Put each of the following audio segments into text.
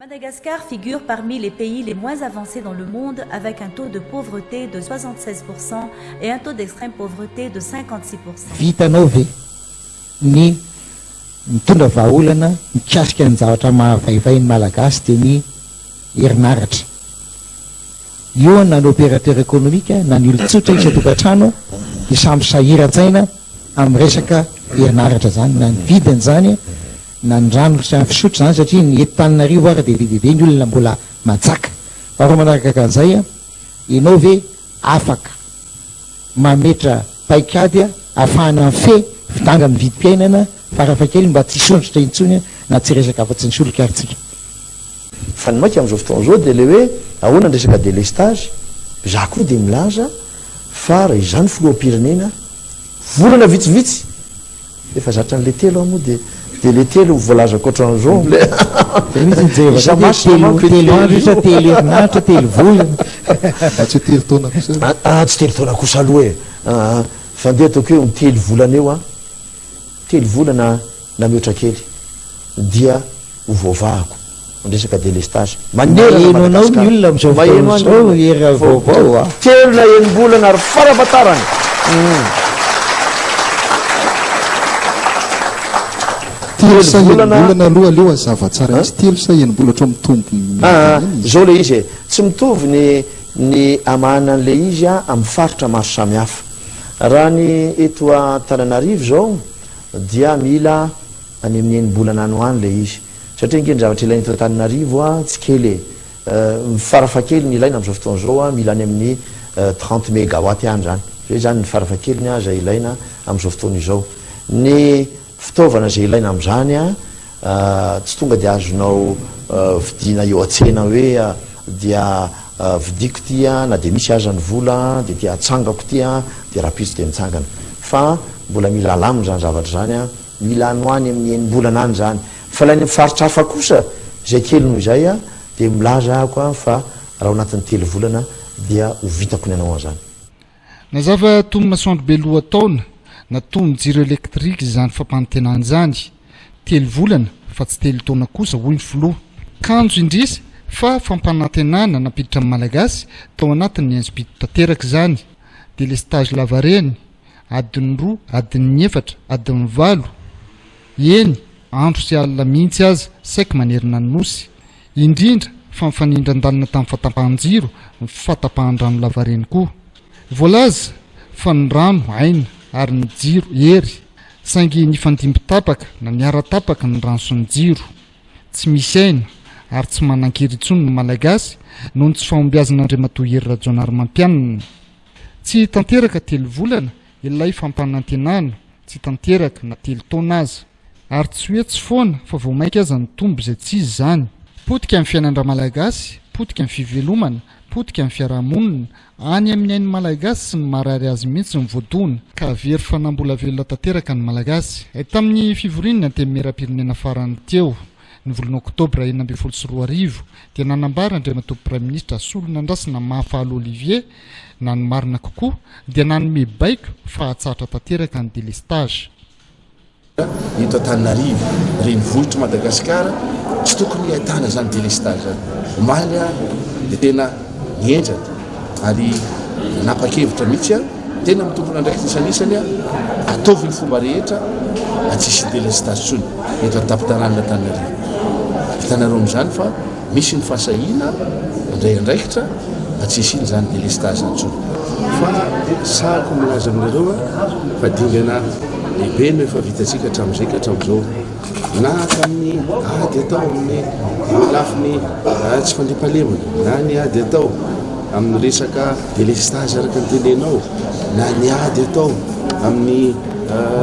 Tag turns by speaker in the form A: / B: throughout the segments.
A: Madagascar figure parmi les pays les moins avancés dans le monde avec un taux de pauvreté de 76% et un taux d'extrême pauvreté de 56%.
B: Vitanao ve ny mitondra vahaolana mikasika ny zavatra mahavaivay ny malagasy dia ny herinaratra. Io na ny opérateur économique na ny olon-tsotra isa-tokantrano dia samby sahiran-tsaina amin'ny resaka herinaratra zany na ny vidiny zany na ny rano sy fisotro zany satria ny eto-Antananarivo ary dia bebe ny olona mbola matsaka. Fa manaraka an'izay ianao ve afaka mametra paikady ahafahana fe fitanga ny vidim-piainana farafakely mba tsy sondrotra intsony na tsy resaka afa-tsy ny solikarytsika.
C: Fa ny maika amin'izao fotoana izao dia le hoe ahoana ny resaka délestage za koa dia milaza fa raha izany filoham-pirenena volana vitsivitsy efa zatra n'le telo moa dia le telo voalaza koatran'izao le
B: telo herinaratra telo volana
D: tsy telo taona kosa
C: tsy telo taona kosa aloha e fandeha ataoko hoe telo volana eo telo volana na mihoatra kely dia hovavahako resaka délestage
B: maneranao ny olona am'izao fotoana era vaovao
C: telo na enim-bolana ary farafatarany
D: telo sa enim-bolana aloha aleo azavatsara izy telo sa enim-bolatra mitombo
C: zao le izy tsy mitovy ny amahana an'le izy amin'ny faritra maro samihafa. Raha ny eto Antananarivo zao dia mila any amin'ny enim-bolana any hoany le izy satria ingeny zavatra ilaina eto Antananarivo tsy kely farafakely ny ilaina amin'izao fotoana zao mila any amin'ny 30 mégawatt any zany zay zany ny farafakeliny zay ilaina amin'izao fotoana izao. Ny fitaovana zay ilaina amin'izany tsy tonga dia azonao vidina eo an-tsena hoe dia vidiko tia na dia misy aza ny vola dia tia atsangako tia dia rahampitso dia mitsangana fa mbola mila alaminy zany zavatra zany mila anoany amin'ny enim-bolana any zany. Fa lainy faritra hafa kosa zay kely noho izay dia milaza ako fa raha ao anatin'ny telo volana dia ho vitako ny anao an'izany.
E: Nazava tomy masoandro be lohataona na tomy jiro elektrika zany fampantenana zany telo volana fa tsy telo taona kosa hoy ny filoha kanjo indrisy fa fampanantenana napiditra amin'ny malagasy tao anatin'ny inspito tanteraka zany délestage lavareny adiny 2 adiny 4 adiny 8 eny andro sy alina mihitsy aza saika manerina ny nosy indrindra fa mifanindran-dalina tamin'ny fatapahan-jiro fatapahan-drano lavareny koa voalaza fa ny rano aina ary ny jiro ery saingy ny fandimby-tapaka na ny ara-tapaka ny rano sy ny jiro tsy misy aina ary tsy manan-kery intsony ny malagasy noho ny tsy fahombiazan'Andriamatoa Hery Rajaonarimampianina. Tsy tanteraka telo volana ilay fampanantenana tsy tanteraka na telo taona aza ary tsy hoe tsy foana fa vao maika aza ny tombo izay tsy izy zany potika amin'ny fiainana malagasy potika amin'ny fivelomana potika amin'ny fiarahamonina any amin'ny ainy malagasy sy ny marary azy mihitsy ny voadona ka very fanambola velona tanteraka ny malagasy. Tamin'ny fivorinana antemeram-pirenena farany teo ny volana oktobra 2012 dia nanambara Andriamatoa Prime Ministre solona andrasina Mahafalo Olivier na ny marina kokoa dia nanome baiko fa hatsatra tanteraka ny délestage.
F: Eto Antananarivo renivohitra Madagasikara tsy tokony ahitana zany délestage zany omaly dia tena nienjana ary napa-kevitra mihitsy tena mitompona ndraiky isanisany ataovy ny fomba rehetra tsisy délestage tsony eto an-tampon-tanàna Antananarivo. Vitanareo amin'izany fa misy ny fahasahina indray andraikitra tsisy iny zany délestage tsony fa sahako milaza aminareo fa dingana lehibe no efa vitatsika hatramin'izay ka hatramin'izao na tamin'ny ady atao amin'ny lafiny tsy fandriampahalemana na ny ady atao amin'ny resaka délestage araka ny tenenao na ny ady atao amin'ny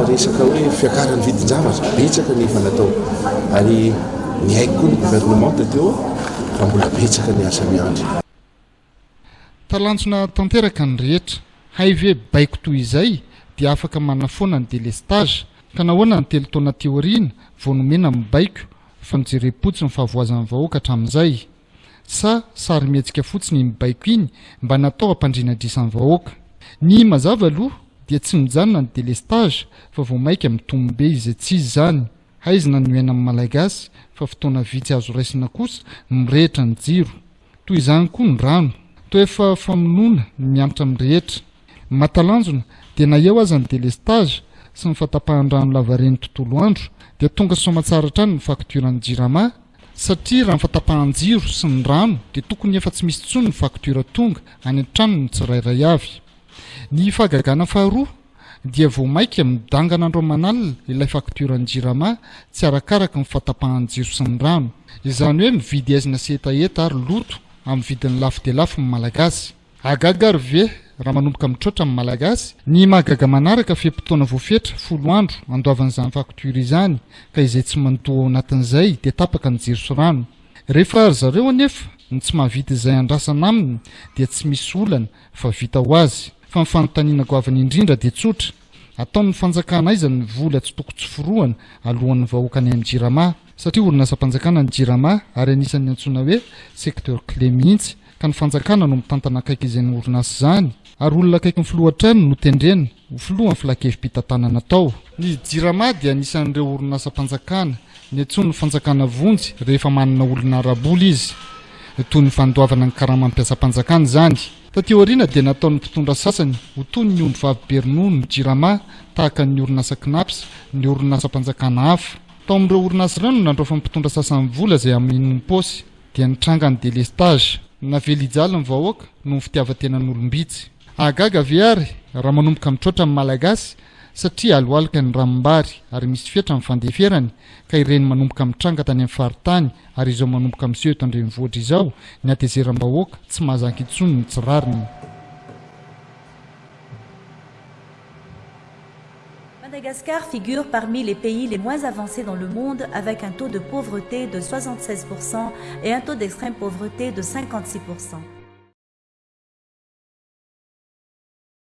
F: resaka hoe fiakaran'ny vidin-javatra betsaka ny efa natao ary ny haiko koa ny gouvernement tateo fa mbola betsaka ny asa miandry.
E: Talanjona tanteraka ny rehetra hay ve baiko toy izay dia afaka manafoana ny délestage ka nahoana ny telo taona teoriana vao nomena amin'ny baiko fa nijerim-potsiny ny fahavoazan'ny vahoaka hatramin'izay sa sary mihetsika fotsiny ny baiko iny mba natao hampandrinadrisan'ny vahoaka. Ny mazava aloha dia tsy mijanona ny délestage fa vao maika mitombe izay tsy izy zany haizina noaina amin'ny malagasy fa fotoana vitsy azo raisina kosa mirehitra ny jiro toy izany koa ny rano toa efa famonoana mianatra mirehetra matalanjona dia na eo aza ny délestage sy ny fatapahan-drano lavareny tontolo andro dia tonga somatsara trany ny fakturany jirama satria raha ny fatapahan-jiro sy ny rano dia tokony efa tsy misy tsony ny faktura tonga any an-trano ny tsirairay avy ny fahagagana faharoa dia vao maika midangana andro manalina ilay fakturany jirama tsy arakaraka ny fatapahan-jiro sy ny rano izany hoe mividy aizina sy etaeta ary loto amin'ny vidiny lafo dia lafo ny malagasy agaga ary ve raha manomboka mitroatra amin'ny malagasy ny mahagaga manaraka feam-potoana voafetra 10 andro andoavan'izany faktura izany ka izay tsy mandoa ao anatin'izay dia tapaka ny jiro sy rano rehefa ary zareo anefa ny tsy mahavita izay andrasana aminy dia tsy misy olana fa vita ho azy fa ny fanontaniana goavana indrindra dia tsotra ataon'ny fanjakana aiza ny vola tsy toko tsy foroana alohan'ny vahoaka any amin'ny jirama satria orinasam-panjakana ny jirama ary anisan'ny antsoina hoe secteur clé mihitsy ka ny fanjakana no mitantana akaiky izay ny orinasa izany ary olona akaiky ny filohatrany no tendrena ho filohan'ny filakevim-pitantanana atao ny jirama dia anisan'ireo orinasam-panjakana ny antsoina ny fanjakana vonjy rehefa manana olona araboly izy toy ny fandoavana ny karama-mampiasa-panjakana izany taty aoriana dia nataon'ny mpitondra sasany ho toy ny omby vavy-bernono ny jirama tahaka ny orinasa knaps ny orinasam-panjakana hafa tao amin'ireo orinasa ireo no nandrofa ny mpitondra sasany vola izay amin'iny posy dia nitranga ny délestage navely ny vahoaka no ny fitiavan-tenan'olombitsy agaga ve ary raha manomboka mitroatra amin'ny malagasy satria aloalika ny ranombary ary misy fetra ny fandeferany ka ireny manomboka mitranga tany amin'ny faritany ary izao manomboka miseho eto andrenivohitra izao ny atezeram-bahoaka tsy mahazanky intsony ny tsirariny.
A: Madagascar figure parmi les pays les moins avancés dans le monde avec un taux de pauvreté de 76% et un taux d'extrême pauvreté de 56%.